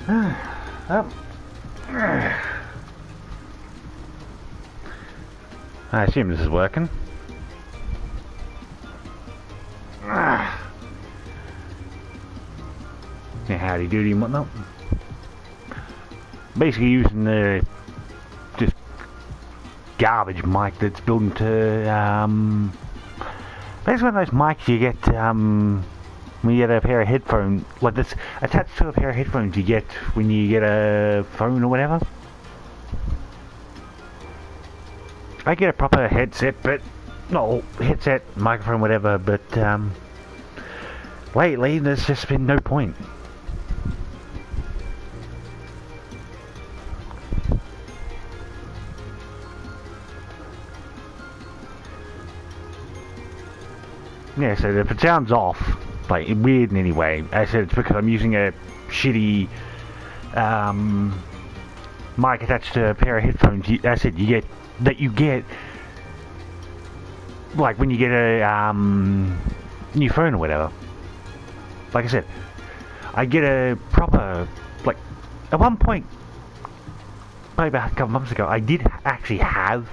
Oh. I assume this is working. Yeah, howdy doody and whatnot. Basically using the just garbage mic that's built into basically one of those mics you get when you get a pair of headphones, like this attached to a pair of headphones you get when you get a phone or whatever. I get a proper headset, but no headset, microphone, whatever. But lately there's just been no point. Yeah, so if it sounds off, like weird in any way, I said it's because I'm using a shitty mic attached to a pair of headphones. I said you get like when you get a new phone or whatever. Like I said, I get a proper, like, at one point, probably about a couple months ago, I did actually have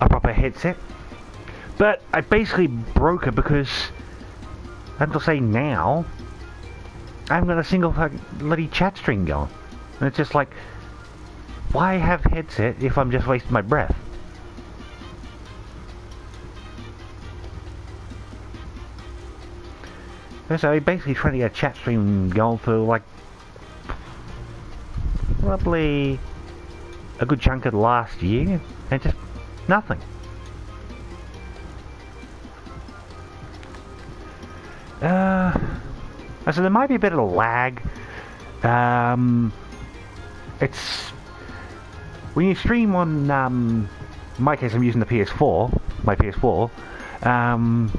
a proper headset. But I basically broke it because, until say now, I haven't got a single bloody chat string going. And it's just like, why have headset if I'm just wasting my breath? And so I basically trying to get a chat stream going for like, probably a good chunk of the last year, and just nothing. So there might be a bit of a lag. It's when you stream on, in my case, I'm using the PS4, my PS4.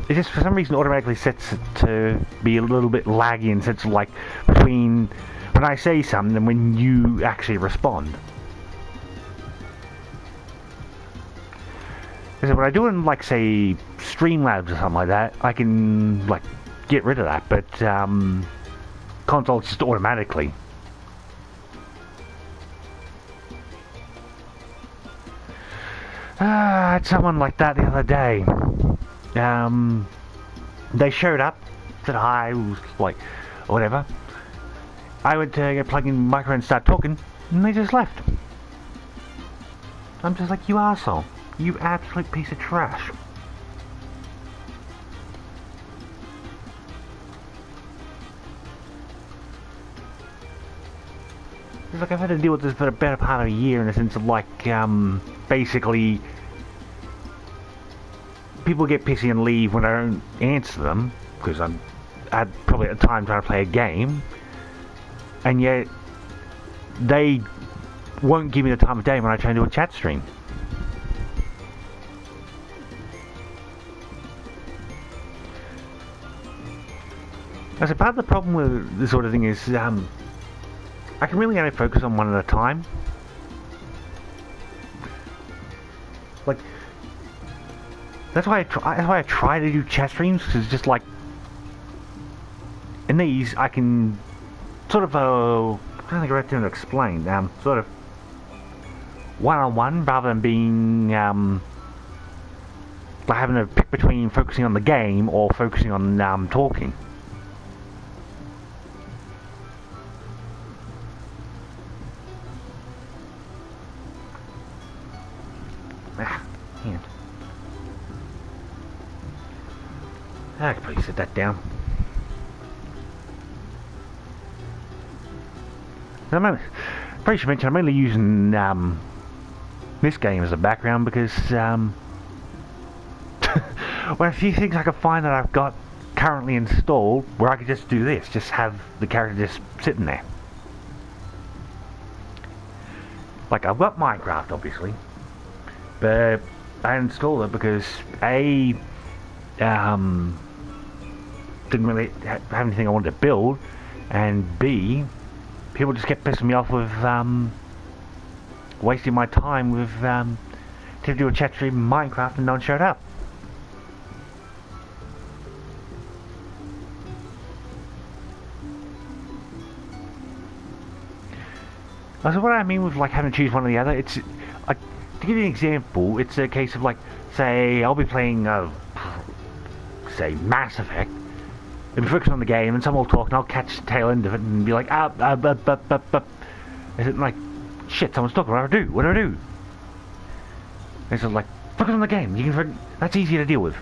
It just for some reason automatically sets it to be a little bit laggy and sets like between when I say something and when you actually respond. So when I do it in like say Streamlabs or something like that, I can like get rid of that, but console just automatically. I had someone like that the other day. They showed up, said hi, was like, whatever. I went to get plug in the microphone and start talking, and they just left. I'm just like, you arsehole. You absolute piece of trash. It's like I've had to deal with this for a better part of a year in the sense of like, basically, people get pissy and leave when I don't answer them, because I'm probably at the time trying to play a game, and yet they won't give me the time of day when I try and do a chat stream. I said part of the problem with this sort of thing is I can really only focus on one at a time. Like that's why I try to do chat streams, because it's just like in these I can sort of I'm trying to get right to explain sort of one-on-one rather than being like having to pick between focusing on the game or focusing on talking. Hand. I could probably set that down. Probably should mention I'm only using this game as a background because well, a few things I can find that I've got currently installed where I could just do this, just have the character just sitting there. Like I've got Minecraft obviously, but I installed it because A, didn't really have anything I wanted to build, and B, people just kept pissing me off with wasting my time with to do a chat stream in Minecraft and no one showed up. So what I mean with like having to choose one or the other, it's like, to give you an example, it's a case of like, say I'll be playing say Mass Effect, and be focused on the game, and someone will talk, and I'll catch the tail end of it and be like, is it like, shit, someone's talking, what do I do? What do I do? And so like, focus on the game. You can, that's easier to deal with.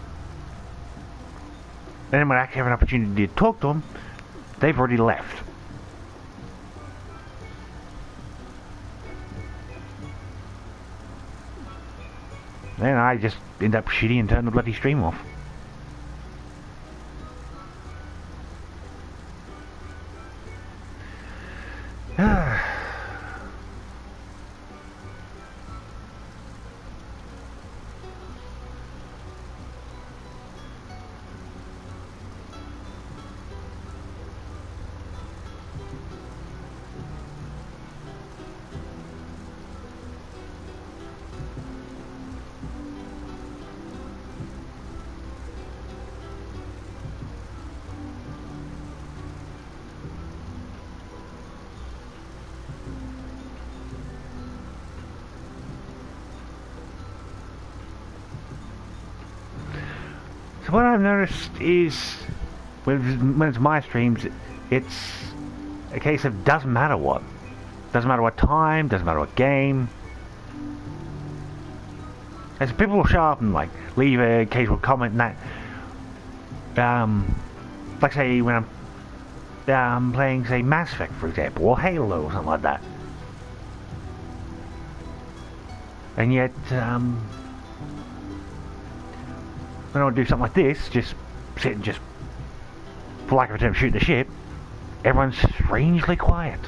And then when I actually have an opportunity to talk to them, they've already left. Then I just end up shitty and turn the bloody stream off. So what I've noticed is, when it's my streams, it's a case of doesn't matter what. Doesn't matter what time, doesn't matter what game. As people will show up and like leave a occasional comment and that. Like say when I'm playing say Mass Effect for example, or Halo or something like that. And yet, when I do something like this, just sit and just, for lack of a term, shoot the shit, everyone's strangely quiet.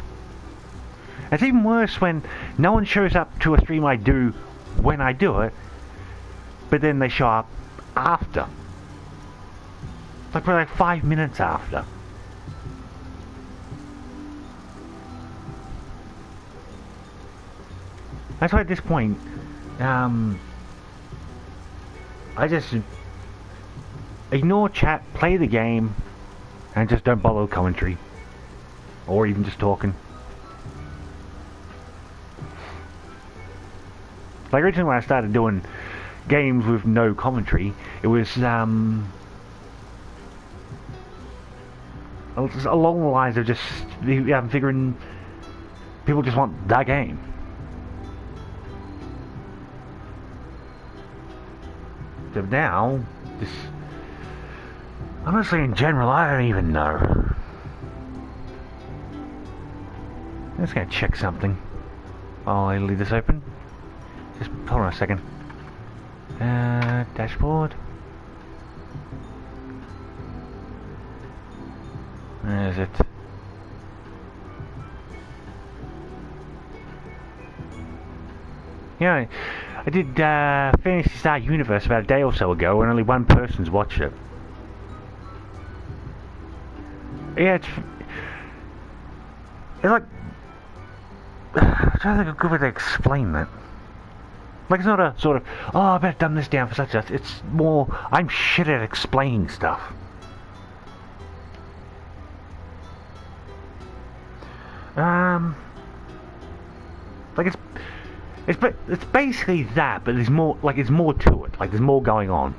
It's even worse when no one shows up to a stream I do when I do it, but then they show up after. Like probably like 5 minutes after. That's why at this point, I just ignore chat, play the game, and just don't bother with commentary. Or even just talking. Like originally when I started doing games with no commentary, it was along the lines of just figuring people just want that game. So now, this, honestly in general, I don't even know. I'm just gonna check something while I leave this open. Just hold on a second. Dashboard. Where is it? Yeah, I did Phantasy Star Universe about a day or so ago, and only one person's watched it. Yeah, it's like, I'm trying to think of a good way to explain that. Like, it's not a sort of, oh, I better dumb this down for such a... It's more, I'm shit at explaining stuff. Like, it's basically that, but there's more, like, there's more to it. Like, there's more going on.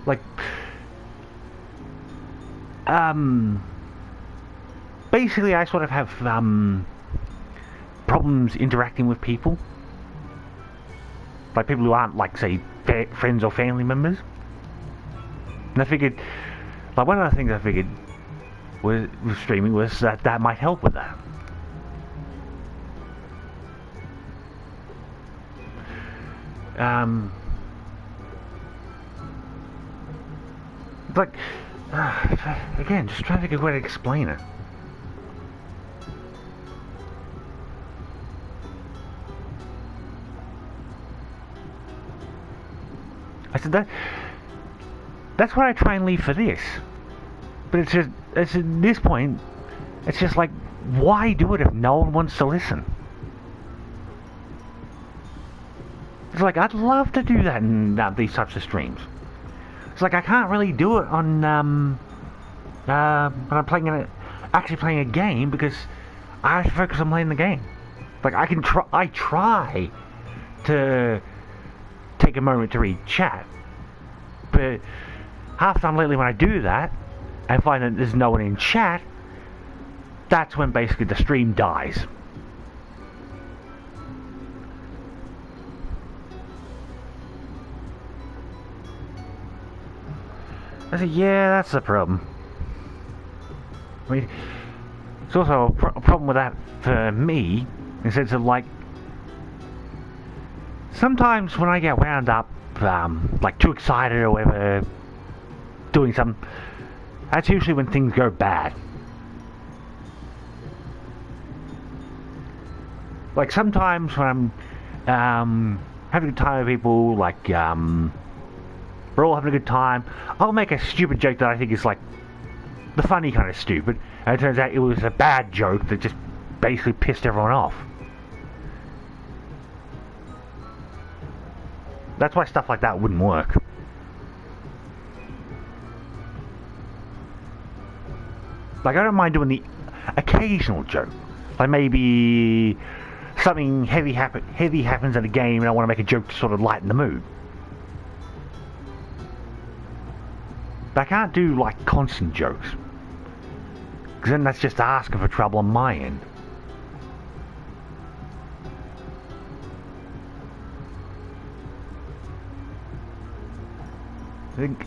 Like, basically, I sort of have problems interacting with people, like people who aren't, like, say, friends or family members. And I figured, like, one of the things I figured with streaming was that might help with that. Like, again, just trying to think of a way to explain it. I said that's what I try and leave for this. But it's at this point, it's just like, why do it if no one wants to listen? It's like, I'd love to do that in these types of streams. It's like, I can't really do it on when I'm actually playing a game, because I have to focus on playing the game. Like, I try to take a moment to read chat, but half the time lately when I do that, and find that there's no one in chat, that's when basically the stream dies. I said, yeah, that's the problem. I mean, it's also a problem with that for me, in the sense of, like, sometimes when I get wound up, like too excited or whatever, doing something, that's usually when things go bad. Like, sometimes when I'm having a good time with people, like, we're all having a good time, I'll make a stupid joke that I think is, like, the funny kind of stupid, and it turns out it was a bad joke that just basically pissed everyone off. That's why stuff like that wouldn't work. Like, I don't mind doing the occasional joke. Like, maybe something heavy happens in a game and I want to make a joke to sort of lighten the mood. But I can't do, like, constant jokes, because then that's just asking for trouble on my end. I think...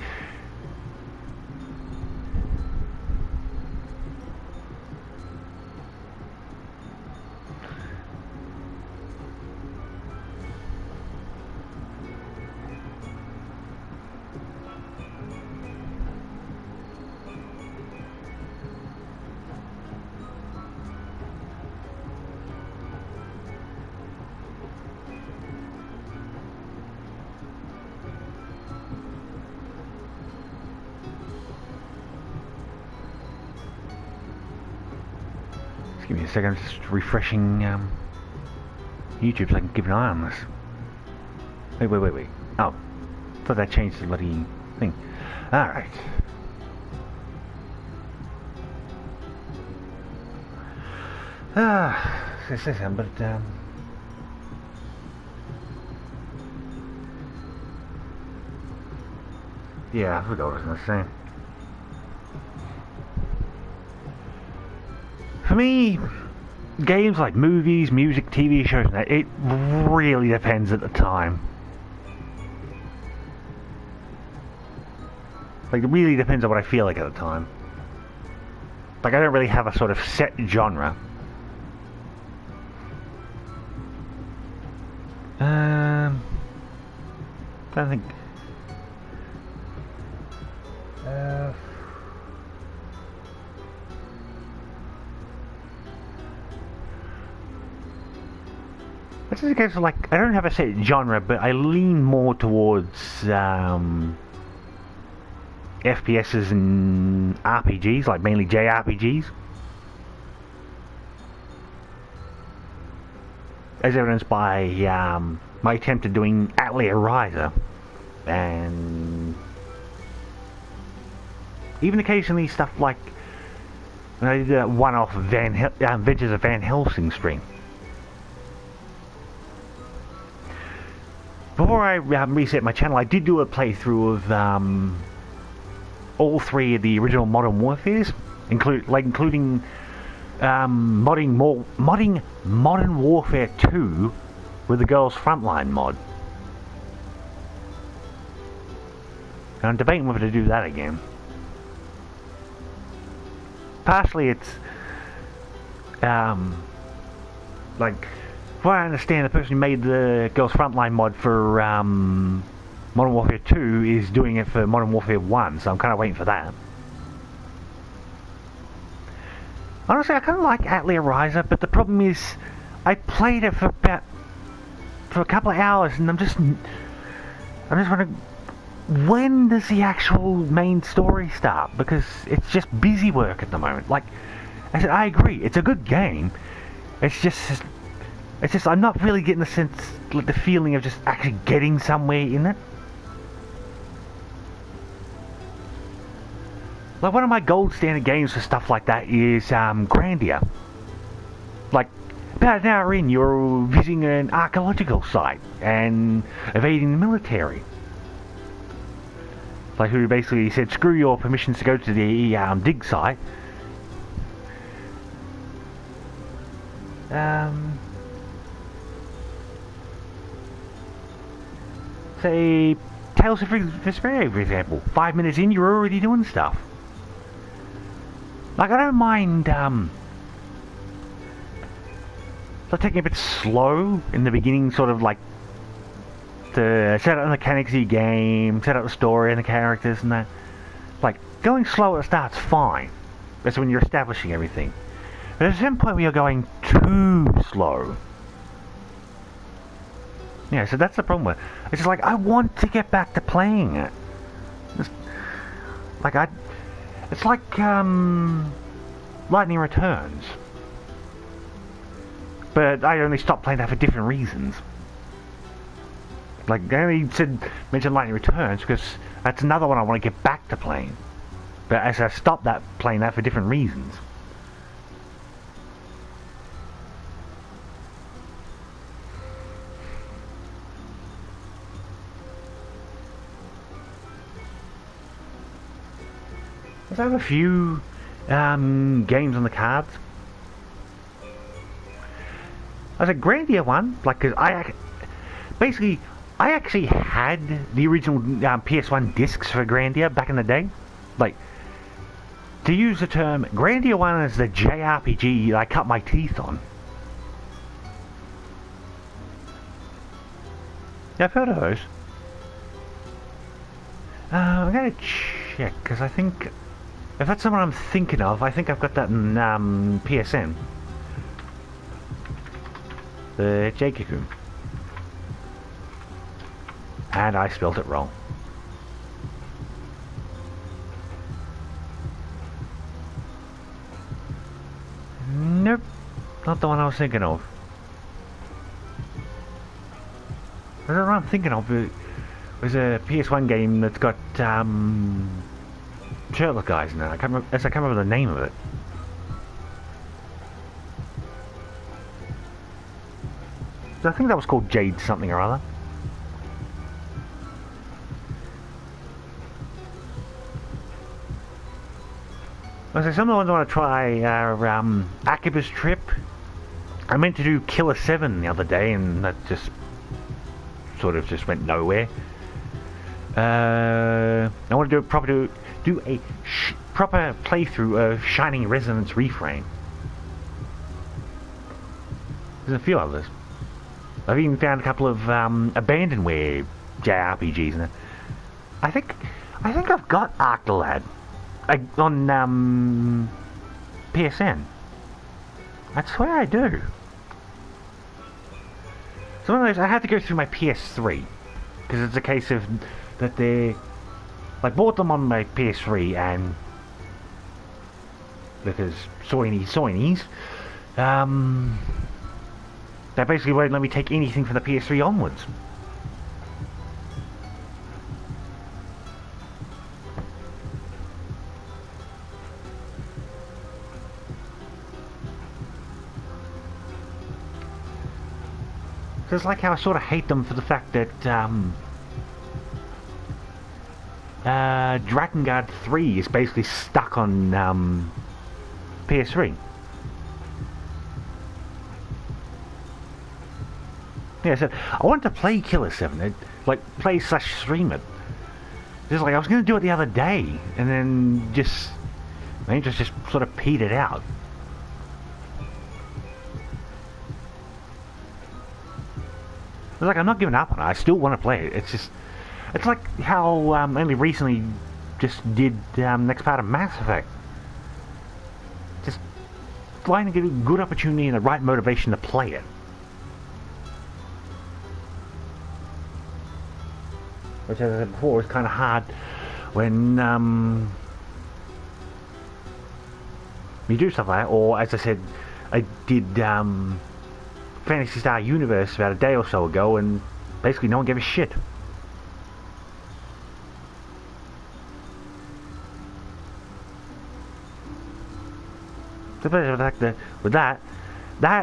Give me a second, I'm just refreshing YouTube so I can keep an eye on this. Wait. Oh, thought that changed the bloody thing. Alright. This is him, but yeah, I forgot what I was gonna say. For me, games like movies, music, TV shows, it really depends at the time. Like, it really depends on what I feel like at the time. Like, I don't really have a sort of set genre. I don't think... It's just a case of, like, I don't have a set genre, but I lean more towards FPSs and RPGs, like mainly JRPGs. As evidenced by my attempt at doing Atelier Ryza, and even occasionally stuff like when I did a one-off Adventures of Van Helsing stream. Before I reset my channel, I did do a playthrough of all three of the original Modern Warfares, including modding Modern Warfare 2 with the Girls Frontline mod. And I'm debating whether to do that again. Partially it's like, from what I understand, the person who made the Girls Frontline mod for Modern Warfare 2 is doing it for Modern Warfare 1, so I'm kind of waiting for that. Honestly, I kind of like Atelier Ryza, but the problem is, I played it for a couple of hours, and I'm just wondering, when does the actual main story start? Because it's just busy work at the moment. Like I said, I agree, it's a good game. It's just I'm not really getting the sense, like, the feeling of just actually getting somewhere in it. Like, one of my gold standard games for stuff like that is Grandia. Like, about an hour in, you're visiting an archaeological site and evading the military. Like, who basically said, screw your permissions to go to the dig site. Say, Tales of Vesperia, for example. 5 minutes in, you're already doing stuff. Like, I don't mind, like, taking a bit slow in the beginning, sort of like, to set up the mechanics of your game, set up the story and the characters and that. Like, going slow at the start's fine. That's when you're establishing everything. But at a certain point where you're going too slow. Yeah, so that's the problem with it. It's just like, I want to get back to playing it. It's like, it's like, Lightning Returns. But I only stopped playing that for different reasons. Like, I only mentioned Lightning Returns because that's another one I want to get back to playing. But as I stopped playing that for different reasons. I have a few games on the cards. There's a Grandia one, like, cause I actually had the original PS1 discs for Grandia back in the day. Like, to use the term, Grandia 1 is the JRPG I cut my teeth on. Yeah, I've heard of those. I'm gonna check, because I think, if that's someone I'm thinking of, I think I've got that in PSN. The J-Cocoon. And I spelled it wrong. Nope, not the one I was thinking of. The one I'm thinking of was a PS1 game that's got shirtless guys in it. I can't remember the name of it. I think that was called Jade something or other. So some of the ones I want to try are Akiba's Trip. I meant to do Killer 7 the other day and that just sort of just went nowhere. I want to do a proper playthrough of Shining Resonance Reframe. There's a few others. I've even found a couple of Abandonware JRPGs in it. I think I've got Arctalad on PSN. I swear I do. So one of those, I had to go through my PS3 because it's a case of that they like bought them on my PS3 and because Soinies, they basically won't let me take anything from the PS3 onwards. So it's like how I sort of hate them for the fact that Drakengard 3 is basically stuck on PS3. Yeah, so I wanted to play Killer 7, like play / stream it. Just like I was going to do it the other day, and then just my interest just sort of petered out. It's like I'm not giving up on it. I still want to play it. It's just, it's like how only recently just did next part of Mass Effect. Just trying to get a good opportunity and the right motivation to play it. Which, as I said before, is kind of hard when you do stuff like that. Or, as I said, I did Phantasy Star Universe about a day or so ago, and basically no one gave a shit. The fact that with that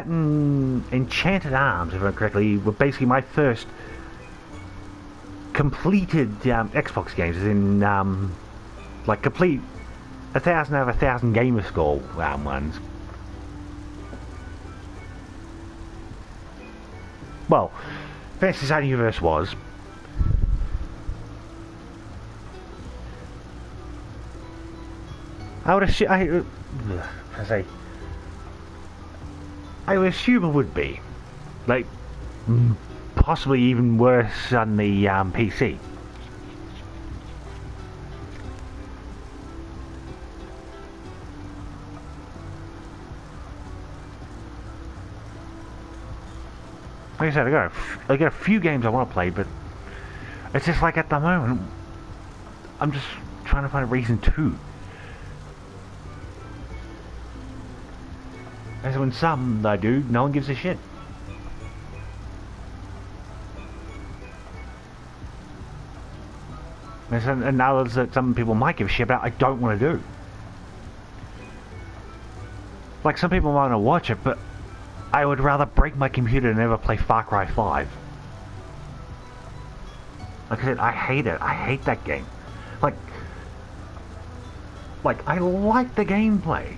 and Enchanted Arms, if I remember correctly, were basically my first completed Xbox games, as in like complete 1,000 out of 1,000 gamer score ones. Well, Fantasy Star Universe was. I would assume. I would assume it would be, like, possibly even worse on the PC. Like I said, I got a few games I want to play, but it's just like at the moment, I'm just trying to find a reason to. As when some I do, no one gives a shit. And others that some people might give a shit about, I don't want to do. Like, some people might want to watch it, but I would rather break my computer than ever play Far Cry 5. Like I said, I hate it. I hate that game. Like I like the gameplay.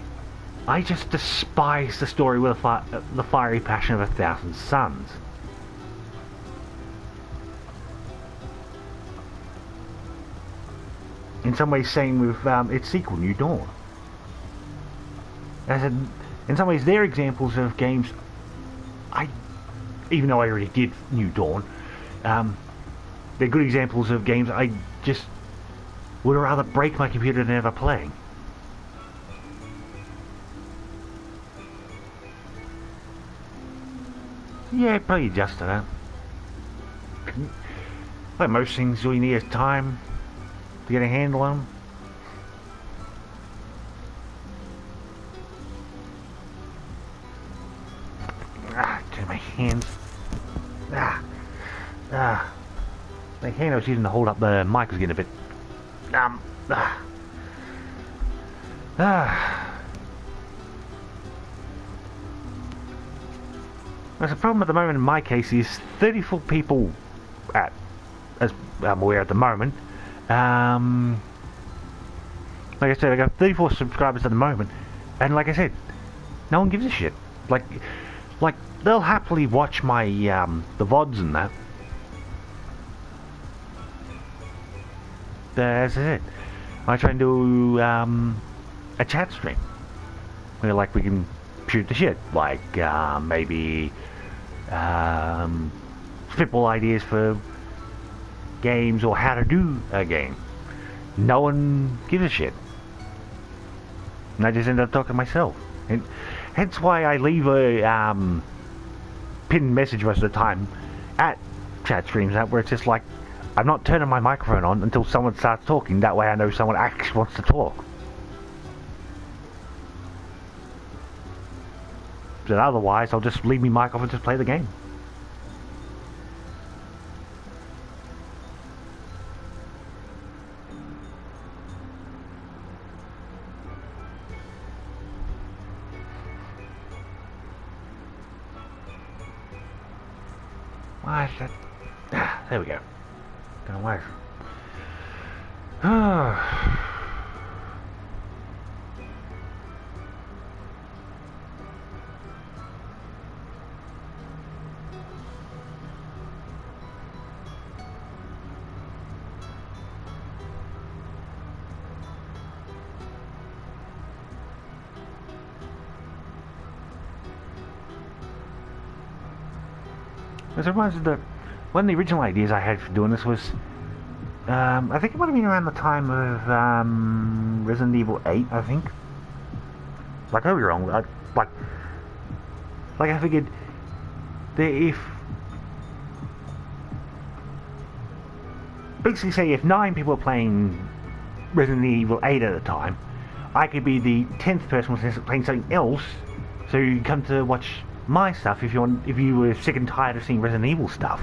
I just despise the story with the fiery passion of 1,000 Suns. In some ways, same with its sequel, New Dawn. As in some ways, they're examples of games even though I already did New Dawn, they're good examples of games I just would rather break my computer than ever play. Yeah, probably just that. Like most things, all you need is time to get a handle on them. To my hands. The hand I was using to hold up the mic was getting a bit. There's a problem at the moment in my case is 34 people as I'm aware at the moment. Like I said, I got 34 subscribers at the moment, and like I said, no one gives a shit. Like they'll happily watch my the VODs and that. As I said, I try and do a chat stream where like we can shoot the shit, like maybe spitball ideas for games or how to do a game. No one gives a shit, and I just end up talking to myself. And hence why I leave a pinned message most of the time at chat streams where it's just like I'm not turning my microphone on until someone starts talking. That way I know someone actually wants to talk. But otherwise I'll just leave my mic off and just play the game. Why is that? There we go. Don't worry. This reminds me that one of the original ideas I had for doing this was, I think it might have been around the time of Resident Evil 8, I think. Like, I could be wrong. Like I figured that if, basically say if 9 people were playing Resident Evil 8 at a time, I could be the 10th person playing something else, so you come to watch my stuff if you were sick and tired of seeing Resident Evil stuff.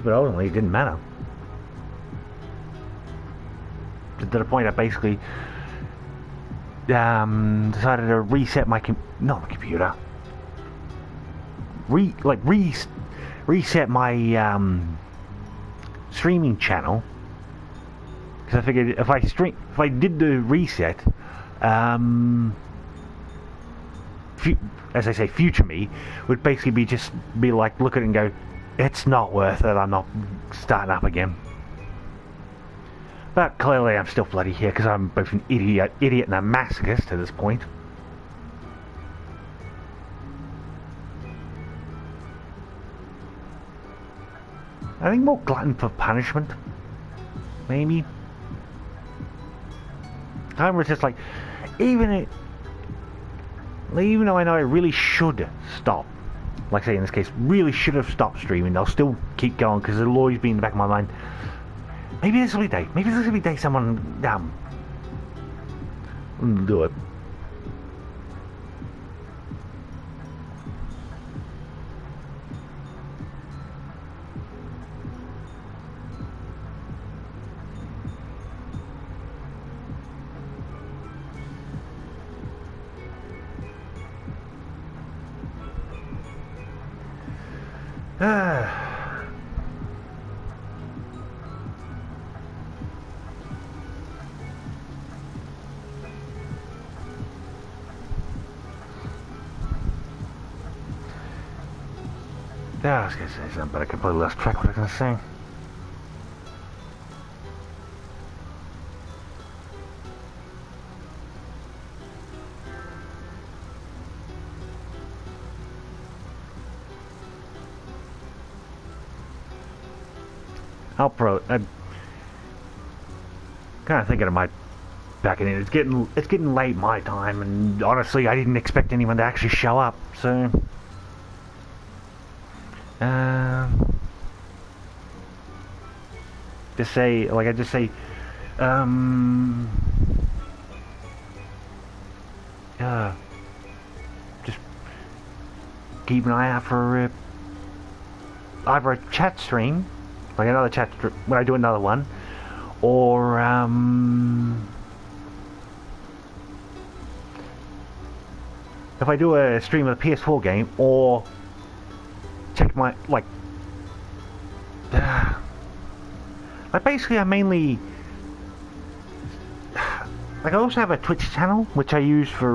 but ultimately it didn't matter. To the point I basically decided to reset my not my computer. Reset my streaming channel, because I figured if I did the reset, as I say, future me would basically be like, look at it and go, it's not worth it, I'm not starting up again. But clearly I'm still bloody here because I'm both an idiot and a masochist at this point. I think more glutton for punishment, maybe. I was just like, even though I know I really should stop, like I say in this case, really should have stopped streaming, I'll still keep going because it'll always be in the back of my mind. Maybe this will be day. Maybe this will be day someone will do it. Yeah, I was going to say something, but I completely lost track of what I was going to say. I'm kind of thinking of my backing in. It's getting late my time, and honestly, I didn't expect anyone to actually show up. So, just say just keep an eye out for either a chat stream. Like another chat when I do another one, or if I do a stream of a PS4 game, or check my like basically I mainly like I also have a Twitch channel which I use for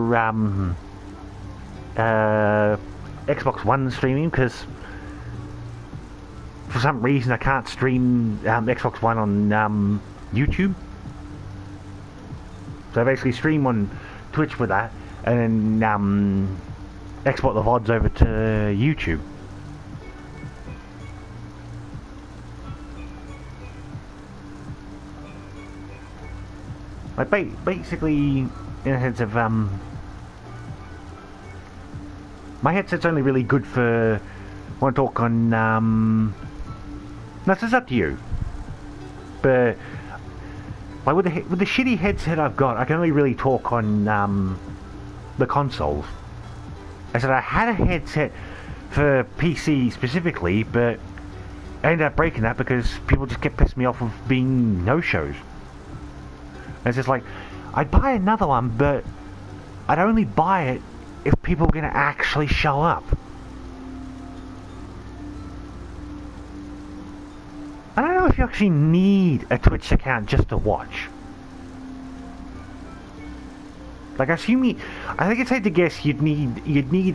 Xbox One streaming because for some reason I can't stream Xbox One on YouTube. So I basically stream on Twitch with that and then export the VODs over to YouTube. Like basically in a sense of my headset's only really good for when I talk on no, it's up to you. But like with the shitty headset I've got, I can only really talk on the consoles. I said I had a headset for PC specifically, but I ended up breaking that because people just kept pissing me off of being no-shows. And it's just like, I'd buy another one, but I'd only buy it if people were going to actually show up. I don't know if you actually need a Twitch account just to watch. Like I think it's safe to guess you'd need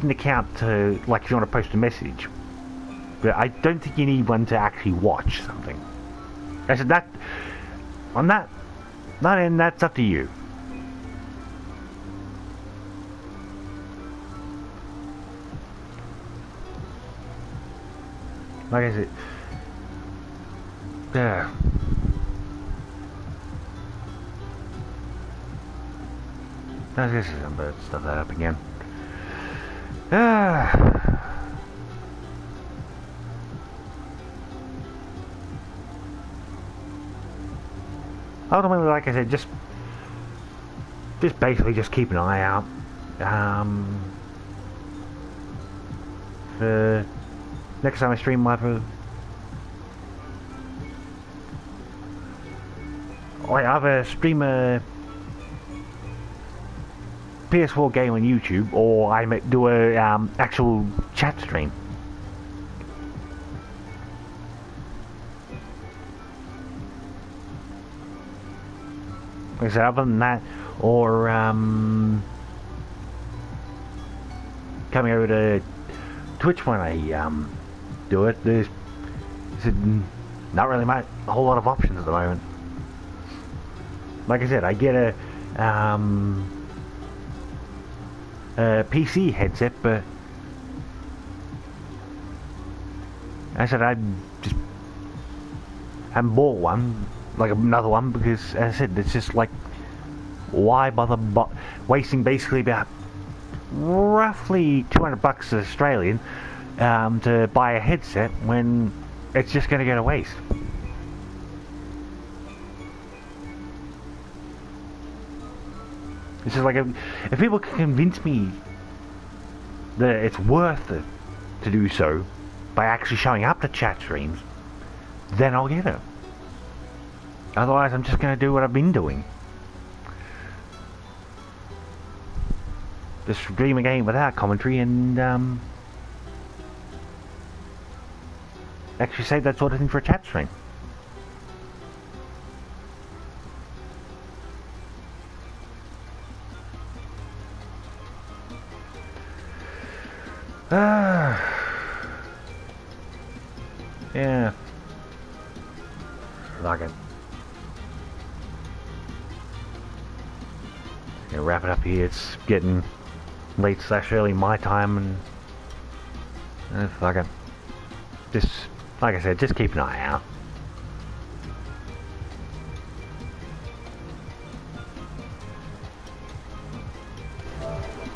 an account to, like, if you want to post a message. But I don't think you need one to actually watch something. I said that on that end, that's up to you. Like I said. Yeah. I guess I'm gonna stuff that up again. Ultimately, like I said, just basically just keep an eye out for next time I stream live. I either stream a PS4 game on YouTube, or I do a actual chat stream. Like I said, other than that, or coming over to Twitch when I do it, there's not really a whole lot of options at the moment. Like I said, I get a PC headset, but I said I just haven't bought one, like another one, because as I said, it's just like, why bother wasting basically about roughly $200 Australian to buy a headset when it's just going to go to waste. It's just like, if people can convince me that it's worth it to do so by actually showing up to chat streams, then I'll get it. Otherwise, I'm just going to do what I've been doing. Just stream a game without commentary and actually save that sort of thing for a chat stream. Yeah. Fuck it. Gonna wrap it up here. It's getting late / early my time, and fuck it. Just like I said, just keep an eye out.